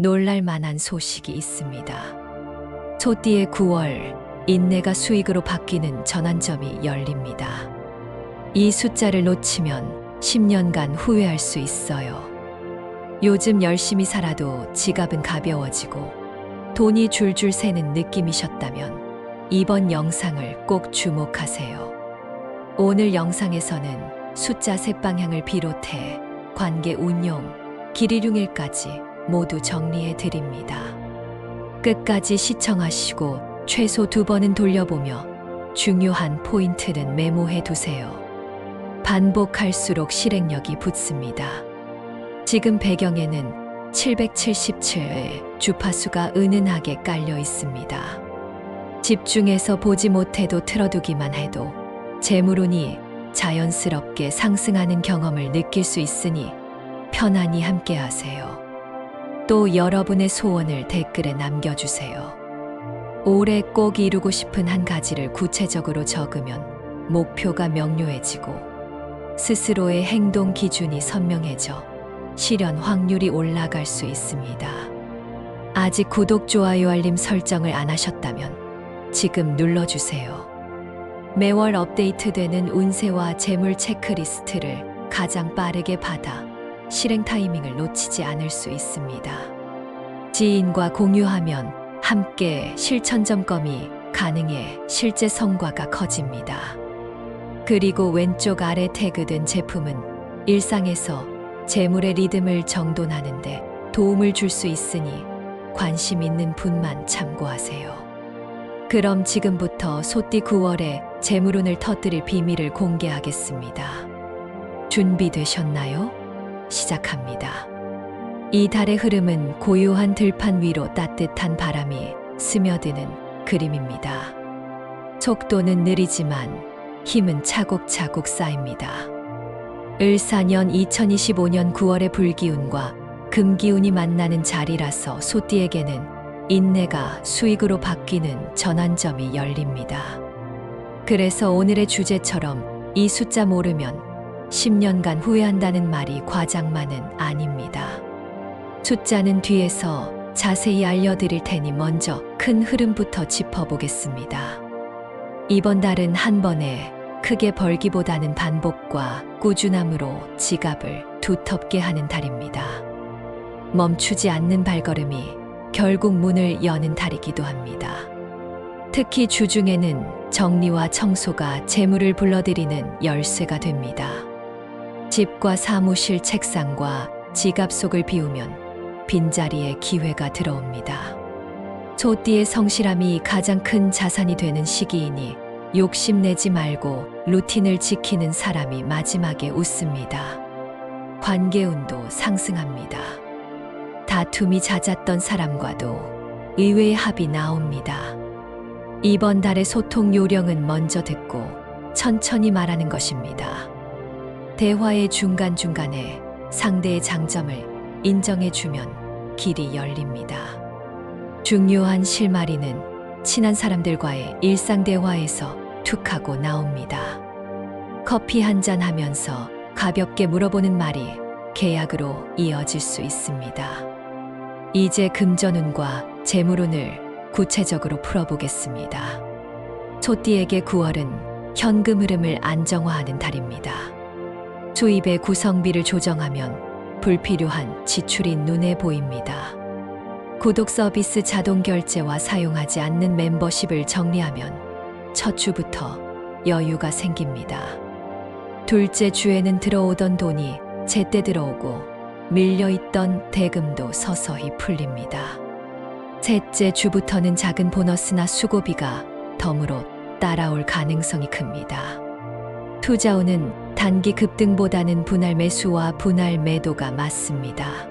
놀랄 만한 소식이 있습니다. 소띠의 9월, 인내가 수익으로 바뀌는 전환점이 열립니다. 이 숫자를 놓치면 10년간 후회할 수 있어요. 요즘 열심히 살아도 지갑은 가벼워지고 돈이 줄줄 새는 느낌이셨다면 이번 영상을 꼭 주목하세요. 오늘 영상에서는 숫자 색방향을 비롯해 관계 운용, 길이륭일까지 모두 정리해 드립니다. 끝까지 시청하시고 최소 2번은 돌려보며 중요한 포인트는 메모해 두세요. 반복할수록 실행력이 붙습니다. 지금 배경에는 777의 주파수가 은은하게 깔려 있습니다. 집중해서 보지 못해도 틀어두기만 해도 재물운이 자연스럽게 상승하는 경험을 느낄 수 있으니 편안히 함께하세요. 또 여러분의 소원을 댓글에 남겨주세요. 올해 꼭 이루고 싶은 한 가지를 구체적으로 적으면 목표가 명료해지고 스스로의 행동 기준이 선명해져 실현 확률이 올라갈 수 있습니다. 아직 구독, 좋아요, 알림 설정을 안 하셨다면 지금 눌러주세요. 매월 업데이트되는 운세와 재물 체크리스트를 가장 빠르게 받아 실행 타이밍을 놓치지 않을 수 있습니다. 지인과 공유하면 함께 실천 점검이 가능해 실제 성과가 커집니다. 그리고 왼쪽 아래 태그된 제품은 일상에서 재물의 리듬을 정돈하는데 도움을 줄 수 있으니 관심 있는 분만 참고하세요. 그럼 지금부터 소띠 9월에 재물운을 터뜨릴 비밀을 공개하겠습니다. 준비되셨나요? 시작합니다. 이 달의 흐름은 고요한 들판 위로 따뜻한 바람이 스며드는 그림입니다. 속도는 느리지만 힘은 차곡차곡 쌓입니다. 을사년 2025년 9월의 불기운과 금기운이 만나는 자리라서 소띠에게는 인내가 수익으로 바뀌는 전환점이 열립니다. 그래서 오늘의 주제처럼 이 숫자 모르면 10년간 후회한다는 말이 과장만은 아닙니다. 숫자는 뒤에서 자세히 알려드릴 테니 먼저 큰 흐름부터 짚어보겠습니다. 이번 달은 한 번에 크게 벌기보다는 반복과 꾸준함으로 지갑을 두텁게 하는 달입니다. 멈추지 않는 발걸음이 결국 문을 여는 달이기도 합니다. 특히 주중에는 정리와 청소가 재물을 불러들이는 열쇠가 됩니다. 집과 사무실 책상과 지갑 속을 비우면 빈자리에 기회가 들어옵니다. 소띠의 성실함이 가장 큰 자산이 되는 시기이니 욕심내지 말고 루틴을 지키는 사람이 마지막에 웃습니다. 관계운도 상승합니다. 다툼이 잦았던 사람과도 의외의 합이 나옵니다. 이번 달의 소통 요령은 먼저 듣고 천천히 말하는 것입니다. 대화의 중간중간에 상대의 장점을 인정해주면 길이 열립니다. 중요한 실마리는 친한 사람들과의 일상 대화에서 툭 하고 나옵니다. 커피 한잔 하면서 가볍게 물어보는 말이 계약으로 이어질 수 있습니다. 이제 금전운과 재물운을 구체적으로 풀어보겠습니다. 소띠에게 9월은 현금 흐름을 안정화하는 달입니다. 수입의 구성비를 조정하면 불필요한 지출이 눈에 보입니다. 구독 서비스 자동 결제와 사용하지 않는 멤버십을 정리하면 첫 주부터 여유가 생깁니다. 둘째 주에는 들어오던 돈이 제때 들어오고 밀려있던 대금도 서서히 풀립니다. 셋째 주부터는 작은 보너스나 수고비가 덤으로 따라올 가능성이 큽니다. 투자운은 단기 급등보다는 분할 매수와 분할 매도가 맞습니다.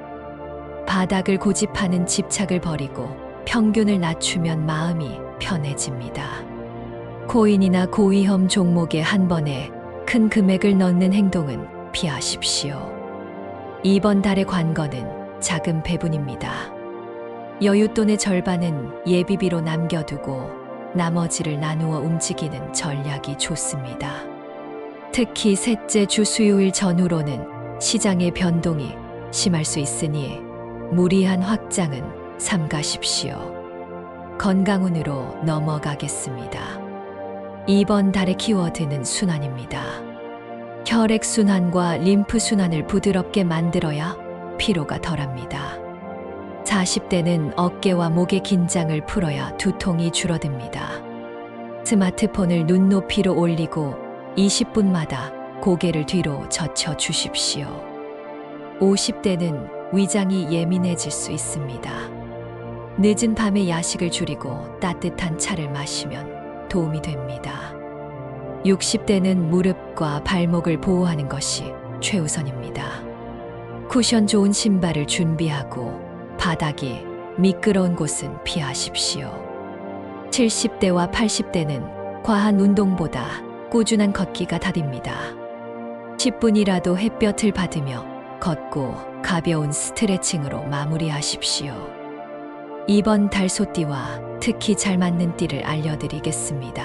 바닥을 고집하는 집착을 버리고 평균을 낮추면 마음이 편해집니다. 코인이나 고위험 종목에 한 번에 큰 금액을 넣는 행동은 피하십시오. 이번 달의 관건은 자금 배분입니다. 여윳돈의 절반은 예비비로 남겨두고 나머지를 나누어 움직이는 전략이 좋습니다. 특히 셋째 주 수요일 전후로는 시장의 변동이 심할 수 있으니 무리한 확장은 삼가십시오. 건강운으로 넘어가겠습니다. 이번 달의 키워드는 순환입니다. 혈액순환과 림프순환을 부드럽게 만들어야 피로가 덜합니다. 40대는 어깨와 목의 긴장을 풀어야 두통이 줄어듭니다. 스마트폰을 눈높이로 올리고 20분마다 고개를 뒤로 젖혀 주십시오. 50대는 위장이 예민해질 수 있습니다. 늦은 밤에 야식을 줄이고 따뜻한 차를 마시면 도움이 됩니다. 60대는 무릎과 발목을 보호하는 것이 최우선입니다. 쿠션 좋은 신발을 준비하고 바닥이 미끄러운 곳은 피하십시오. 70대와 80대는 과한 운동보다 꾸준한 걷기가 답입니다. 10분이라도 햇볕을 받으며 걷고 가벼운 스트레칭으로 마무리하십시오. 이번 달 소띠와 특히 잘 맞는 띠를 알려드리겠습니다.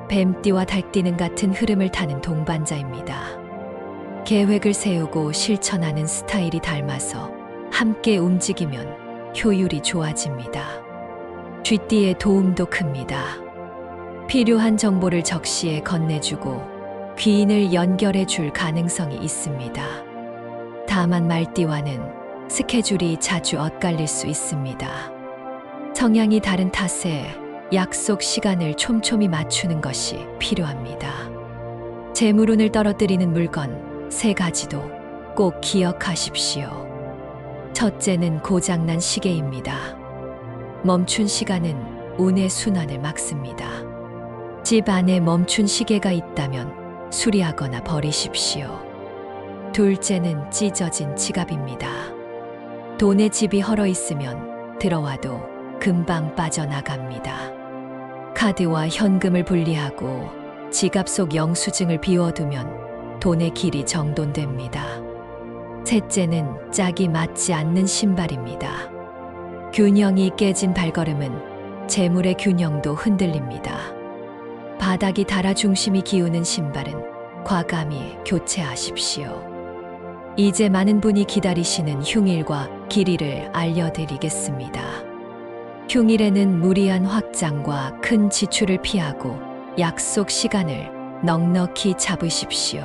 뱀띠와 달띠는 같은 흐름을 타는 동반자입니다. 계획을 세우고 실천하는 스타일이 닮아서 함께 움직이면 효율이 좋아집니다. 쥐띠의 도움도 큽니다. 필요한 정보를 적시에 건네주고 귀인을 연결해 줄 가능성이 있습니다. 다만 말띠와는 스케줄이 자주 엇갈릴 수 있습니다. 성향이 다른 탓에 약속 시간을 촘촘히 맞추는 것이 필요합니다. 재물운을 떨어뜨리는 물건 3가지도 꼭 기억하십시오. 첫째는 고장난 시계입니다. 멈춘 시간은 운의 순환을 막습니다. 집 안에 멈춘 시계가 있다면 수리하거나 버리십시오. 둘째는 찢어진 지갑입니다. 돈의 집이 헐어 있으면 들어와도 금방 빠져나갑니다. 카드와 현금을 분리하고 지갑 속 영수증을 비워두면 돈의 길이 정돈됩니다. 셋째는 짝이 맞지 않는 신발입니다. 균형이 깨진 발걸음은 재물의 균형도 흔들립니다. 바닥이 닳아 중심이 기우는 신발은 과감히 교체하십시오. 이제 많은 분이 기다리시는 흉일과 길이를 알려드리겠습니다. 흉일에는 무리한 확장과 큰 지출을 피하고 약속 시간을 넉넉히 잡으십시오.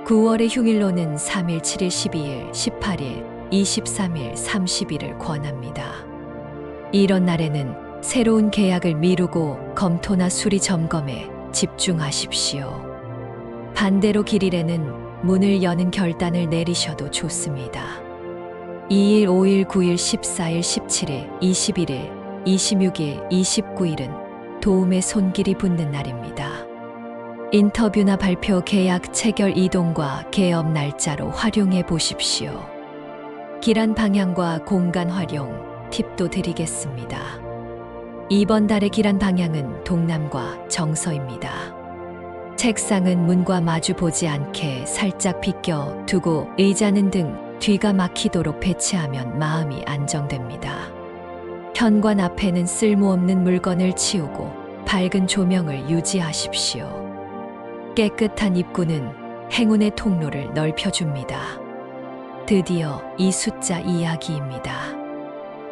9월의 흉일로는 3일, 7일, 12일, 18일, 23일, 30일을 권합니다. 이런 날에는 새로운 계약을 미루고 검토나 수리 점검에 집중하십시오. 반대로 길일에는 문을 여는 결단을 내리셔도 좋습니다. 2일, 5일, 9일, 14일, 17일, 21일, 26일, 29일은 도움의 손길이 붙는 날입니다. 인터뷰나 발표, 계약, 체결, 이동과 개업 날짜로 활용해 보십시오. 길한 방향과 공간 활용 팁도 드리겠습니다. 이번 달의 길한 방향은 동남과 정서입니다. 책상은 문과 마주 보지 않게 살짝 비껴 두고 의자는 등 뒤가 막히도록 배치하면 마음이 안정됩니다. 현관 앞에는 쓸모없는 물건을 치우고 밝은 조명을 유지하십시오. 깨끗한 입구는 행운의 통로를 넓혀줍니다. 드디어 이 숫자 이야기입니다.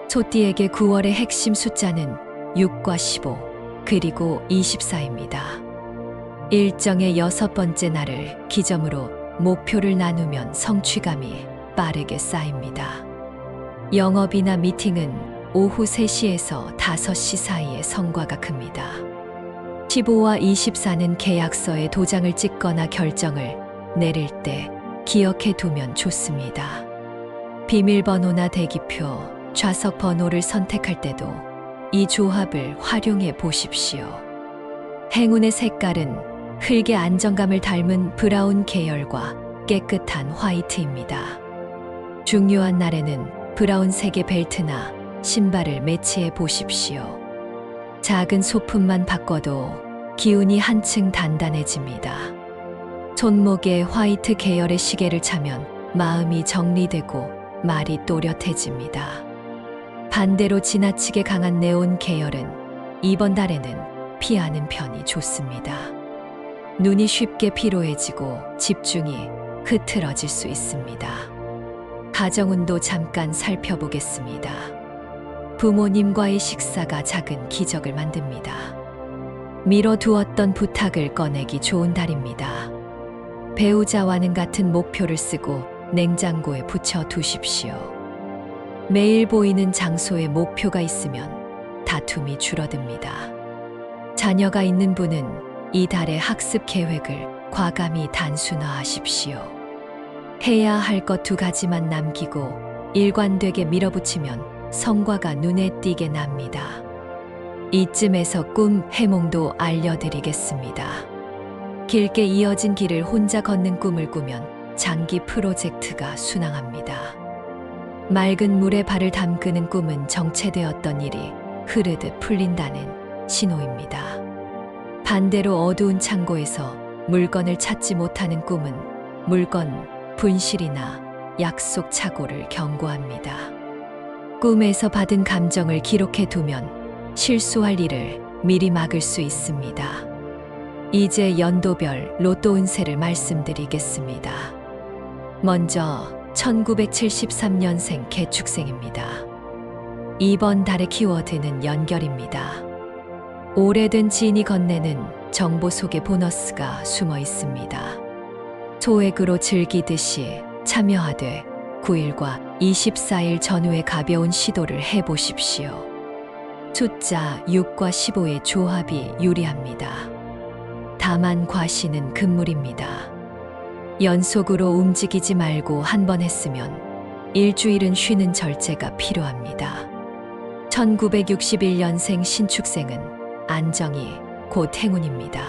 소띠에게 9월의 핵심 숫자는 6과 15 그리고 24입니다. 일정의 6번째 날을 기점으로 목표를 나누면 성취감이 빠르게 쌓입니다. 영업이나 미팅은 오후 3시에서 5시 사이에 성과가 큽니다. 15와 24는 계약서에 도장을 찍거나 결정을 내릴 때 기억해 두면 좋습니다. 비밀번호나 대기표, 좌석 번호를 선택할 때도 이 조합을 활용해 보십시오. 행운의 색깔은 흙의 안정감을 닮은 브라운 계열과 깨끗한 화이트입니다. 중요한 날에는 브라운색의 벨트나 신발을 매치해 보십시오. 작은 소품만 바꿔도 기운이 한층 단단해집니다. 손목에 화이트 계열의 시계를 차면 마음이 정리되고 말이 또렷해집니다. 반대로 지나치게 강한 네온 계열은 이번 달에는 피하는 편이 좋습니다. 눈이 쉽게 피로해지고 집중이 흐트러질 수 있습니다. 가정운도 잠깐 살펴보겠습니다. 부모님과의 식사가 작은 기적을 만듭니다. 미뤄두었던 부탁을 꺼내기 좋은 달입니다. 배우자와는 같은 목표를 쓰고 냉장고에 붙여 두십시오. 매일 보이는 장소에 목표가 있으면 다툼이 줄어듭니다. 자녀가 있는 분은 이달의 학습 계획을 과감히 단순화하십시오. 해야 할 것 2가지만 남기고 일관되게 밀어붙이면 성과가 눈에 띄게 납니다. 이쯤에서 꿈 해몽도 알려드리겠습니다. 길게 이어진 길을 혼자 걷는 꿈을 꾸면 장기 프로젝트가 순항합니다. 맑은 물에 발을 담그는 꿈은 정체되었던 일이 흐르듯 풀린다는 신호입니다. 반대로 어두운 창고에서 물건을 찾지 못하는 꿈은 물건 분실이나 약속 착오를 경고합니다. 꿈에서 받은 감정을 기록해 두면 실수할 일을 미리 막을 수 있습니다. 이제 연도별 로또 운세를 말씀드리겠습니다. 먼저 1973년생 개축생입니다. 이번 달의 키워드는 연결입니다. 오래된 지인이 건네는 정보 속에 보너스가 숨어 있습니다. 소액으로 즐기듯이 참여하되 9일과 24일 전후에 가벼운 시도를 해보십시오. 숫자 6과 15의 조합이 유리합니다. 다만 과시는 금물입니다. 연속으로 움직이지 말고 한 번 했으면 일주일은 쉬는 절제가 필요합니다. 1961년생 신축생은 안정이 곧 행운입니다.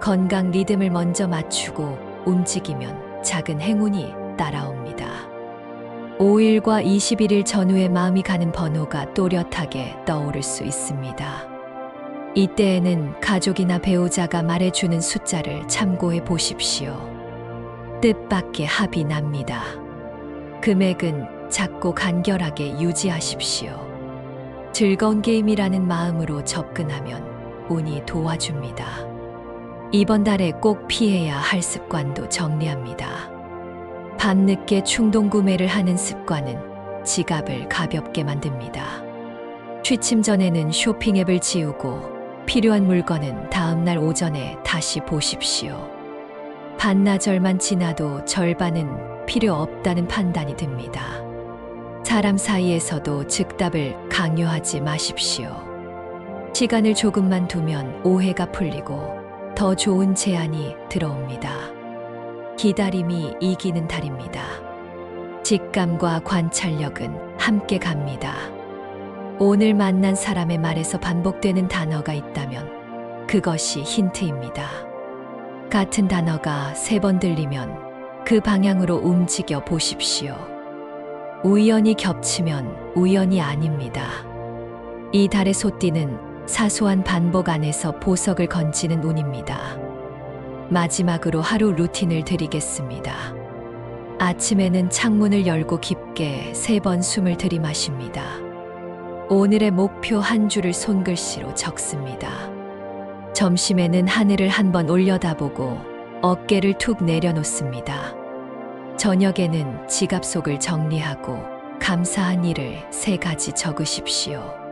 건강 리듬을 먼저 맞추고 움직이면 작은 행운이 따라옵니다. 5일과 21일 전후에 마음이 가는 번호가 또렷하게 떠오를 수 있습니다. 이때에는 가족이나 배우자가 말해주는 숫자를 참고해 보십시오. 뜻밖의 합이 납니다. 금액은 작고 간결하게 유지하십시오. 즐거운 게임이라는 마음으로 접근하면 운이 도와줍니다. 이번 달에 꼭 피해야 할 습관도 정리합니다. 밤늦게 충동 구매를 하는 습관은 지갑을 가볍게 만듭니다. 취침 전에는 쇼핑 앱을 지우고 필요한 물건은 다음날 오전에 다시 보십시오. 반나절만 지나도 절반은 필요 없다는 판단이 듭니다. 사람 사이에서도 즉답을 강요하지 마십시오. 시간을 조금만 두면 오해가 풀리고 더 좋은 제안이 들어옵니다. 기다림이 이기는 달입니다. 직감과 관찰력은 함께 갑니다. 오늘 만난 사람의 말에서 반복되는 단어가 있다면 그것이 힌트입니다. 같은 단어가 3번 들리면 그 방향으로 움직여 보십시오. 우연히 겹치면 우연이 아닙니다. 이 달의 소띠는 사소한 반복 안에서 보석을 건지는 운입니다. 마지막으로 하루 루틴을 드리겠습니다. 아침에는 창문을 열고 깊게 3번 숨을 들이마십니다. 오늘의 목표 한 줄을 손글씨로 적습니다. 점심에는 하늘을 한번 올려다보고 어깨를 툭 내려놓습니다. 저녁에는 지갑 속을 정리하고 감사한 일을 3가지 적으십시오.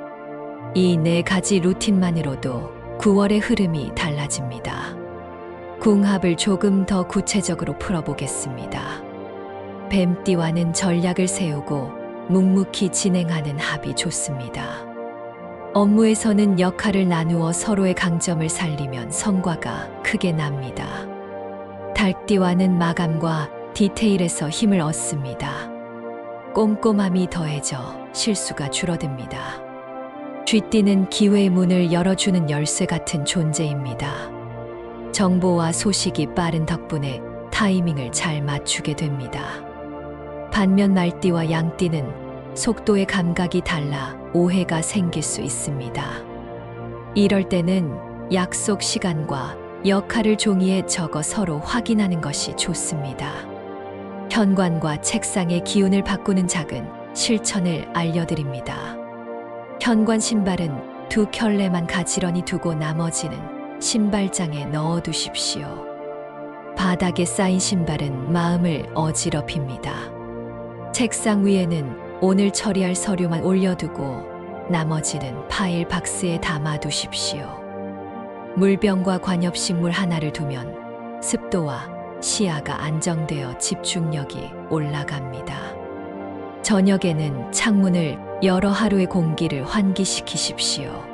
이 4가지 루틴만으로도 9월의 흐름이 달라집니다. 궁합을 조금 더 구체적으로 풀어보겠습니다. 뱀띠와는 전략을 세우고 묵묵히 진행하는 합이 좋습니다. 업무에서는 역할을 나누어 서로의 강점을 살리면 성과가 크게 납니다. 달띠와는 마감과 디테일에서 힘을 얻습니다. 꼼꼼함이 더해져 실수가 줄어듭니다. 쥐띠는 기회의 문을 열어주는 열쇠 같은 존재입니다. 정보와 소식이 빠른 덕분에 타이밍을 잘 맞추게 됩니다. 반면 말띠와 양띠는 속도의 감각이 달라 오해가 생길 수 있습니다. 이럴 때는 약속 시간과 역할을 종이에 적어 서로 확인하는 것이 좋습니다. 현관과 책상의 기운을 바꾸는 작은 실천을 알려드립니다. 현관 신발은 2켤레만 가지런히 두고 나머지는 신발장에 넣어두십시오. 바닥에 쌓인 신발은 마음을 어지럽힙니다. 책상 위에는 오늘 처리할 서류만 올려두고 나머지는 파일 박스에 담아두십시오. 물병과 관엽식물 하나를 두면 습도와 시야가 안정되어 집중력이 올라갑니다. 저녁에는 창문을 열어 하루의 공기를 환기시키십시오.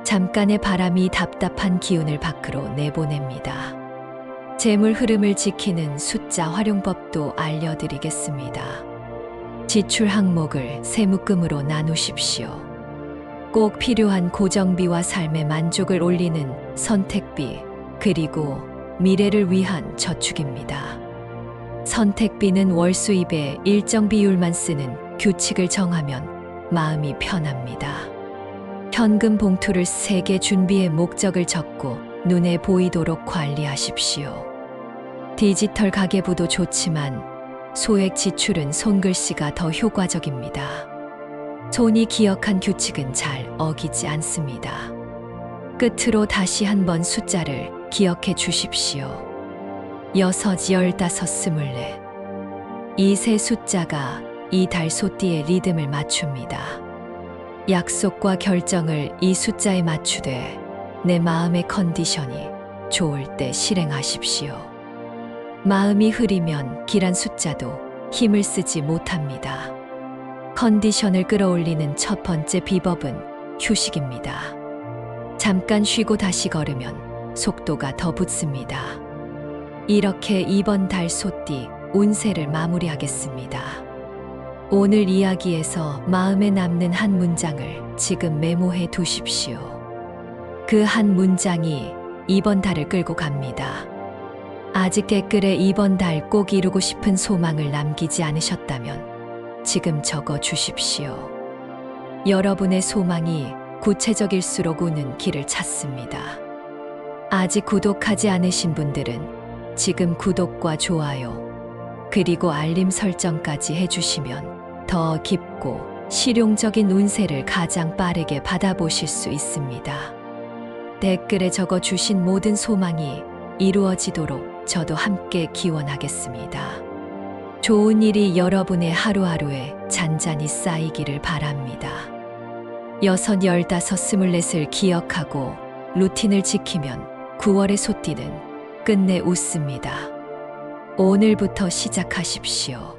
잠깐의 바람이 답답한 기운을 밖으로 내보냅니다. 재물 흐름을 지키는 숫자 활용법도 알려드리겠습니다. 지출 항목을 세묶음으로 나누십시오. 꼭 필요한 고정비와 삶의 만족을 올리는 선택비, 그리고 미래를 위한 저축입니다. 선택비는 월 수입의 일정 비율만 쓰는 규칙을 정하면 마음이 편합니다. 현금 봉투를 3개 준비해 목적을 적고 눈에 보이도록 관리하십시오. 디지털 가계부도 좋지만 소액 지출은 손글씨가 더 효과적입니다. 손이 기억한 규칙은 잘 어기지 않습니다. 끝으로 다시 한번 숫자를 기억해 주십시오. 6, 15, 24. 이 세 숫자가 이 달 소띠의 리듬을 맞춥니다. 약속과 결정을 이 숫자에 맞추되 내 마음의 컨디션이 좋을 때 실행하십시오. 마음이 흐리면 길한 숫자도 힘을 쓰지 못합니다. 컨디션을 끌어올리는 첫 번째 비법은 휴식입니다. 잠깐 쉬고 다시 걸으면 속도가 더 붙습니다. 이렇게 이번 달 소띠 운세를 마무리하겠습니다. 오늘 이야기에서 마음에 남는 한 문장을 지금 메모해 두십시오. 그 한 문장이 이번 달을 끌고 갑니다. 아직 댓글에 이번 달 꼭 이루고 싶은 소망을 남기지 않으셨다면 지금 적어 주십시오. 여러분의 소망이 구체적일수록 우는 길을 찾습니다. 아직 구독하지 않으신 분들은 지금 구독과 좋아요, 그리고 알림 설정까지 해주시면 더 깊고 실용적인 운세를 가장 빠르게 받아보실 수 있습니다. 댓글에 적어 주신 모든 소망이 이루어지도록 저도 함께 기원하겠습니다. 좋은 일이 여러분의 하루하루에 잔잔히 쌓이기를 바랍니다. 6, 15, 24을 기억하고 루틴을 지키면 9월의 소띠는 끝내 웃습니다. 오늘부터 시작하십시오.